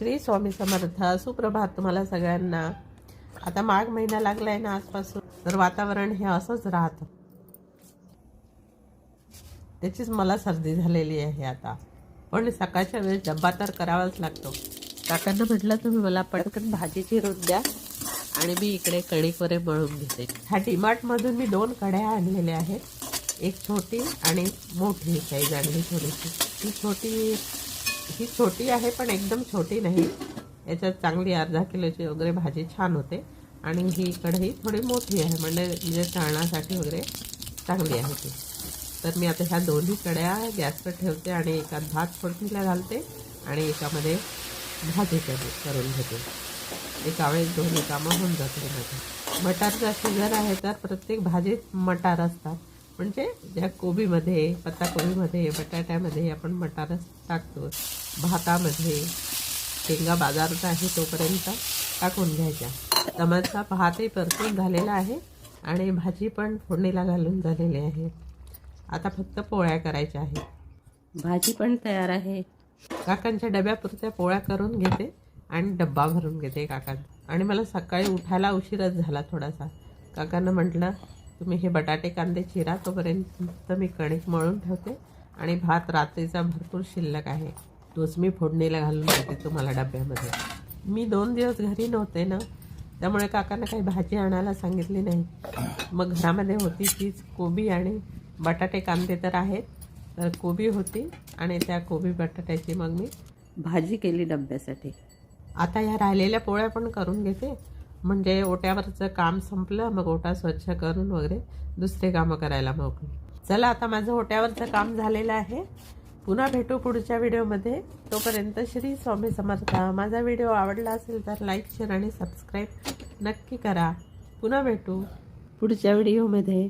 श्री स्वामी समर्थ. सुप्रभात तुम्हाला सगळ्यांना. आता माघ महिना लागलाय ना आजपासून, तर वातावरण हे असंच राहतं. त्याचीच मला सर्दी झालेली आहे आता. पण सकाळच्या वेळेस डब्बा तर करावाच लागतो. काकांना म्हटलं तुम्ही मला पटकन भाजी चिरून द्या आणि मी इकडे कणिक वगैरे मळून घेते. ह्या डीमार्टमधून मी 2 कढया आणलेल्या आहेत. एक छोटी आणि मोठी साईज आणली थोडीशी. ही छोटी आहे पण एकदम छोटी नाही. याच्यात चांगली अर्धा किलोची वगैरे भाजी छान होते. आणि ही कढई थोडी मोठी आहे, म्हणजे तळण्यासाठी वगैरे चांगली आहे ती. तर मी आता ह्या दोन्ही कढया गॅसवर ठेवते आणि एकात भात फोडणीला घालते आणि एकामध्ये भाजी करून घेते. एका वेळेस दोन्ही कामं होऊन जाते माझं. मटारचा सीझन आहे तर प्रत्येक भाजीत मटार असतात. म्हणजे ज्या कोबीमध्ये, पत्ताकोबीमध्ये, बटाट्यामध्ये आपण मटार टाकतो. भातामध्ये शेंगा बाजारात आहे तोपर्यंत टाकून घ्यायच्या. टमाटरचा भातही परतून झालेला आहे आणि भाजी पण फोडणीला घालून झालेली आहे. आता फक्त पोळ्या करायच्या आहेत. भाजी पण तयार आहे. काकांच्या डब्यापुरत्या पोळ्या करून घेते आणि डब्बा भरून घेते काकांचा. आणि मला सकाळी उठायला उशीरच झाला थोडासा. काकांना म्हटलं तुम्ही हे बटाटे कांदे चिरा, तोपर्यंत मी कणिक मळून ठेवते आणि भात रात्रीचा भरपूर शिल्लक आहे, तोच मी फोडणीला घालून देते तुम्हाला डब्यामध्ये. मी 2 दिवस घरी नव्हते ना, त्यामुळे काकांना काही भाजी आणायला सांगितली नाही. मग घरामध्ये होती तीच कोबी आणि बटाटे कांदे तर आहेत. तर कोबी होती आणि त्या कोबी बटाट्याची मग मी भाजी केली डब्यासाठी. आता ह्या राहिलेल्या पोळ्या पण करून घेते, म्हणजे ओट्यावरचं काम संपलं, मग ओटा स्वच्छ करून वगैरे दुसरे कामं करायला मोकळी. चला आता माझं ओट्यावरचं काम झालेलं आहे. पुन्हा भेटू पुढच्या व्हिडिओमध्ये. तोपर्यंत श्री स्वामी समर्थ. माझा व्हिडिओ आवडला असेल तर लाईक, शेअर आणि सबस्क्राईब नक्की करा. पुन्हा भेटू पुढच्या व्हिडिओमध्ये.